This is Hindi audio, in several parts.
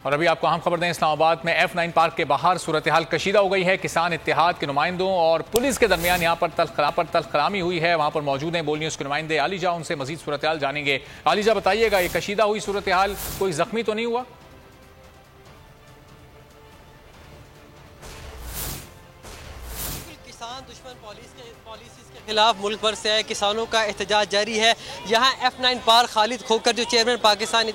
और अभी आपको अहम खबर दें, इस्लामाबाद में F9 पार्क के बाहर सूरत हाल कशीदा हो गई है। किसान इत्तेहाद के नुमाइंदों और पुलिस के दरमियान यहाँ पर तल्खकलामी हुई है। वहाँ पर मौजूद हैं बोल न्यूज़ के नुमाइंदे आलिजा, उनसे मजीद सूरत हाल जानेंगे। आलिजा, बताइएगा, ये कशीदा हुई सूरत हाल, कोई जख्मी तो नहीं हुआ? किसान दुश्मन पॉलिसीज के खिलाफ मुल्क भर से किसानों का एहतजाज जारी है। यहाँ F9 पार्क खालिद खोकर जो चेयरमैन पाकिस्तान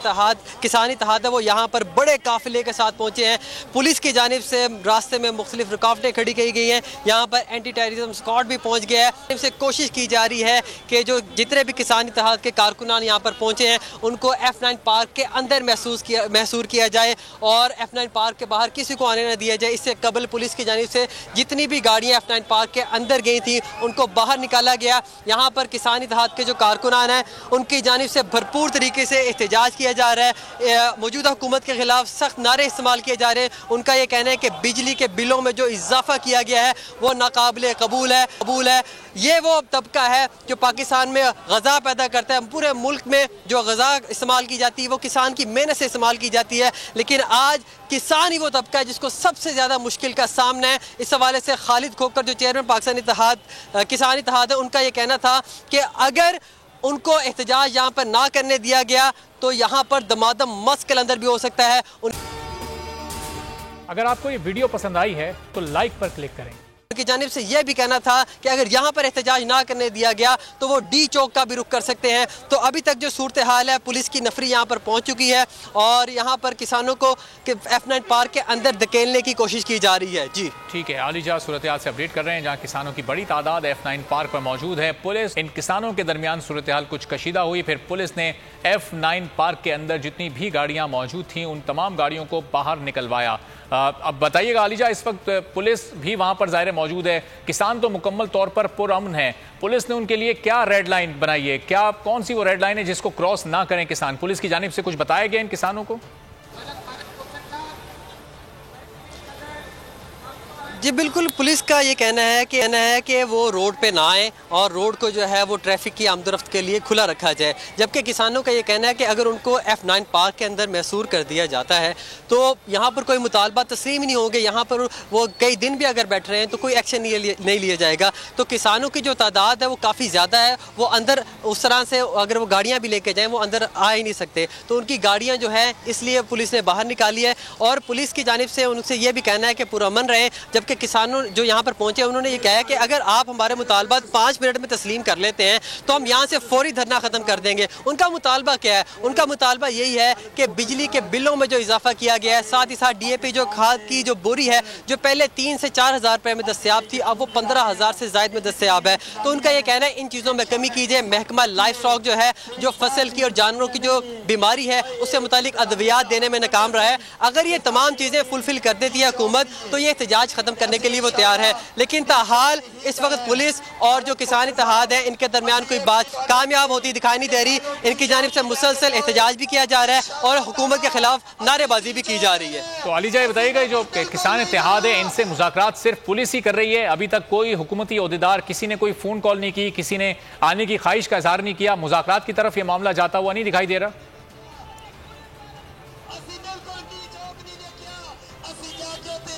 किसान इत्तेहाद है वो यहाँ पर बड़े काफिले के साथ पहुँचे हैं। पुलिस की जानिब से रास्ते में मुख्तलिफ रुकावटें खड़ी की गई हैं। यहाँ पर एंटी टेररिज्म स्क्वाड भी पहुँच गया है। इनसे कोशिश की जा रही है कि जो जितने भी किसान इत्तेहाद के कारकुनान यहाँ पर पहुँचे हैं उनको F9 पार्क के अंदर महसूर किया जाए और F9 पार्क के बाहर किसी को आने न दिया जाए। इससे कबल पुलिस की जानिब से जितनी भी गाड़ियाँ F9 पार्क के अंदर गई थी उनको बाहर निकाला गया। यहाँ पर किसान इत्तेहाद के जो कारकुनान हैं उनकी जानिब से भरपूर तरीके से एहतजाज किया जा रहा है। मौजूदा हुकूमत के खिलाफ सख्त नारे इस्तेमाल किए जा रहे हैं। उनका ये कहना है कि बिजली के बिलों में जो इजाफा किया गया है वो नाकाबिले कबूल है। ये वो तबका है जो पाकिस्तान में गज़ा पैदा करता है। पूरे मुल्क में जो गज़ा इस्तेमाल की जाती है वो किसान की मेहनत से इस्तेमाल की जाती है, लेकिन आज किसान ही वो तबका है जिसको सबसे ज़्यादा मुश्किल का सामना है। इस हवाले से खालिद खोकर जो चेयरमैन पाकिस्तान किसान इत्तेहाद है उनका ये कहना था कि अगर उनको एहतजाज यहाँ पर ना करने दिया गया तो यहाँ पर दमादम मस्क अंदर भी हो सकता है। अगर आपको ये वीडियो पसंद आई है तो लाइक पर क्लिक करें। की जानिब से यह भी कहना था कि अगर यहाँ पर एहतजाज ना करने दिया गया तो वो डी चौक का भी रुख कर सकते हैं। तो अभी तक जो सूरत हाल है, पुलिस की नफरी यहाँ पर पहुँच चुकी है और यहाँ पर किसानों को F9 पार्क के अंदर धकेलने की कोशिश की जा रही है। जी ठीक है, आलिजा सूरत हाल से अपडेट कर रहे हैं जहाँ किसानों की बड़ी तादाद F9 पार्क पर मौजूद है। पुलिस इन किसानों के दरमियान सूरत हाल कुछ कशीदा हुई, फिर पुलिस ने F9 पार्क के अंदर जितनी भी गाड़ियाँ मौजूद थीं उन तमाम गाड़ियों को बाहर निकलवाया। अब बताइएगा आलिजा, इस वक्त पुलिस भी वहां पर ज़ाहिर मौजूद है, किसान तो मुकम्मल तौर पर पुरअमन है, पुलिस ने उनके लिए क्या रेड लाइन बनाई है? क्या कौन सी वो रेड लाइन है जिसको क्रॉस ना करें किसान? पुलिस की जानिब से कुछ बताया गया इन किसानों को? जी बिल्कुल, पुलिस का ये कहना है कि वो रोड पे ना आए और रोड को जो है वो ट्रैफिक की आमदोरफ्त के लिए खुला रखा जाए। जबकि किसानों का ये कहना है कि अगर उनको F9 पार्क के अंदर महसूर कर दिया जाता है तो यहाँ पर कोई मुतालबा तस्लीम ही नहीं होंगे। यहाँ पर वो कई दिन भी अगर बैठ रहे हैं तो कोई एक्शन नहीं लिया जाएगा। तो किसानों की जो तादाद है वो काफ़ी ज़्यादा है। वो अंदर उस तरह से अगर वो गाड़ियाँ भी लेके जाएँ वो अंदर आ ही नहीं सकते, तो उनकी गाड़ियाँ जो है इसलिए पुलिस ने बाहर निकाली है। और पुलिस की जानिब से उनसे ये भी कहना है कि पुरअमन रहें। जबकि किसानों जो यहाँ पर पहुंचे उन्होंने ये कहा है कि अगर आप हमारे मुतालबात 5 मिनट में तस्लीम कर लेते हैं तो हम यहाँ से फौरी धरना खत्म कर देंगे। उनका मुतालबा क्या है? उनका मुतालबा यही है कि बिजली के बिलों में जो इजाफा किया गया है, साथ ही साथ DAP जो खाद की जो बोरी है जो पहले 3 से 4 हज़ार रुपये में दस्तियाब थी अब वो 15,000 से ज़ायद में दस्तियाब है। तो उनका ये कहना है इन चीज़ों में कमी कीजिए। महकमा लाइफ स्टॉक जो है जो फसल की और जानवरों की जो बीमारी है उससे मुतालिक अद्वियात देने में नाकाम रहा है। अगर ये तमाम चीज़ें फुलफिल कर देती है हुकूमत तो ये एहतजाज खत्म करने के लिए वो तैयार है। लेकिन ताहाल इस वक्त पुलिस और जो किसान इत्तेहाद है इनके दरमियान कोई बात कामयाब होती दिखाई नहीं दे रही। इनकी जानिब से मुसलसल एहतजाज भी किया जा रहा है और हुकूमत के खिलाफ नारेबाजी भी की जा रही है। तो आलिजा बताइएगा, जो किसान इत्तेहाद है इनसे मुज़ाकरात सिर्फ पुलिस ही कर रही है? अभी तक कोई हुकूमती ओहदेदार, किसी ने कोई फ़ोन कॉल नहीं की, किसी ने आने की ख्वाहिश का इजहार नहीं किया? मुज़ाकरात की तरफ ये मामला जाता हुआ नहीं दिखाई दे रहा?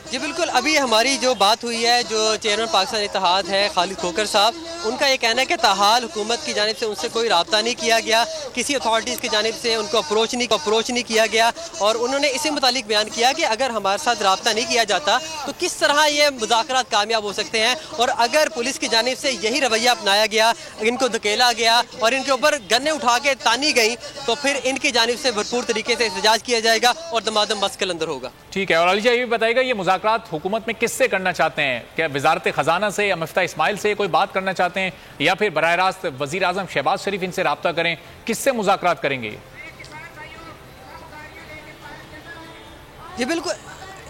जी बिल्कुल, अभी हमारी जो बात हुई है जो चेयरमैन पाकिस्तान इत्तेहाद है खालिद खोकर साहब, उनका ये कहना है कि ताहाल हुकूमत की जानिब से उनसे कोई रब्ता नहीं किया गया, किसी अथॉरिटीज़ की जानिब से उनको अप्रोच नहीं किया गया। और उन्होंने इसी मुतालिक बयान किया कि अगर हमारे साथ रब्ता नहीं किया जाता तो किस तरह ये मुज़ाकरात कामयाब हो सकते हैं। और अगर पुलिस की जानिब से यही रवैया अपनाया गया, इनको धकेला गया और इनके ऊपर गन्ने उठा के तानी गई तो फिर इनकी जानिब से भरपूर तरीके से एहतजाज किया जाएगा और दमादम मस्क अंदर होगा। ठीक है, और आलिजा ये भी बताएगा, ये मुज़ाकरात हुकूमत में किससे करना चाहते हैं? क्या वजारत खजाना से या मुफ्ती इस्माइल से कोई बात करना चाहते हैं या फिर बराह रास्त वज़ीर आज़म शहबाज शरीफ इनसे रब्ता करें? किससे मुज़ाकरात करेंगे? जी बिल्कुल,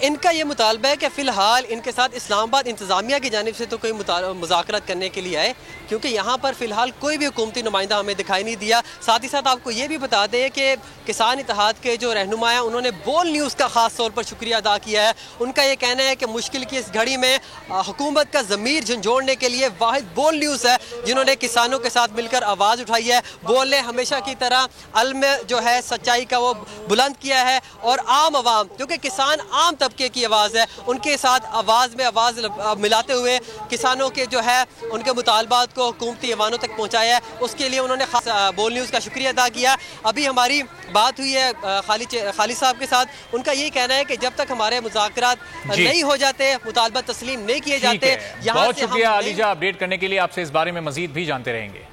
इनका ये मुतालबा है कि फ़िलहाल इनके साथ इस्लामाबाद इंतज़ामिया की जानिब से तो कोई मुज़ाकरात करने के लिए आए, क्योंकि यहाँ पर फ़िलहाल कोई भी हुकूमती नुमाइंदा हमें दिखाई नहीं दिया। साथ ही साथ आपको ये भी बता दें कि किसान इत्तेहाद के जो रहनुमा हैं उन्होंने बोल न्यूज़ का ख़ास तौर पर शुक्रिया अदा किया है। उनका ये कहना है कि मुश्किल की इस घड़ी में हुकूमत का ज़मीर झंझोड़ने के लिए वाहिद बोल न्यूज़ है जिन्होंने किसानों के साथ मिलकर आवाज़ उठाई है। बोल ने हमेशा की तरह अलम जो है सच्चाई का वो बुलंद किया है और आम आवाम जो कि किसान आम तबके की आवाज़ है उनके साथ आवाज़ में आवाज़ मिलाते हुए किसानों के जो है उनके मुतालबात को हुकूमती ऐवानों तक पहुँचाया है। उसके लिए उन्होंने खास बोल न्यूज़ का शुक्रिया अदा किया। अभी हमारी बात हुई है खालिद साहब के साथ। उनका यही कहना है कि जब तक हमारे मुज़ाकरात नहीं हो जाते, मुतालबा तस्लीम नहीं किए जाते। बहुत शुक्रिया अलीजा, अपडेट करने के लिए। आपसे इस बारे में मजीद भी जानते रहेंगे।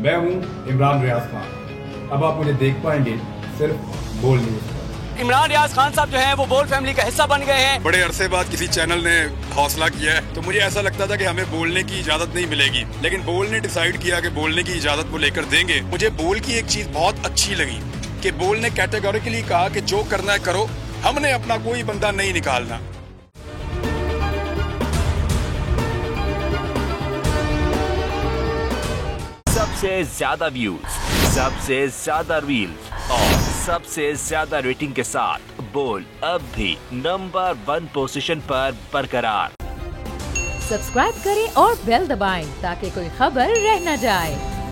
मैं हूं इमरान रियाज खान। अब आप मुझे देख पाएंगे सिर्फ बोल न्यूज़। इमरान रियाज खान साहब जो हैं वो बोल फैमिली का हिस्सा बन गए हैं। बड़े अरसे बाद किसी चैनल ने हौसला किया है, तो मुझे ऐसा लगता था कि हमें बोलने की इजाजत नहीं मिलेगी, लेकिन बोल ने डिसाइड किया कि बोलने की इजाजत वो लेकर देंगे। मुझे बोल की एक चीज बहुत अच्छी लगी कि बोल ने कैटेगोरिकली कहा कि जो करना है करो, हमने अपना कोई बंदा नहीं निकालना। सबसे ज्यादा व्यूज, सबसे ज्यादा रील्स और सबसे ज्यादा रेटिंग के साथ बोल अब भी नंबर 1 पोजीशन पर बरकरार। सब्सक्राइब करें और बेल दबाएं ताकि कोई खबर रह न जाए।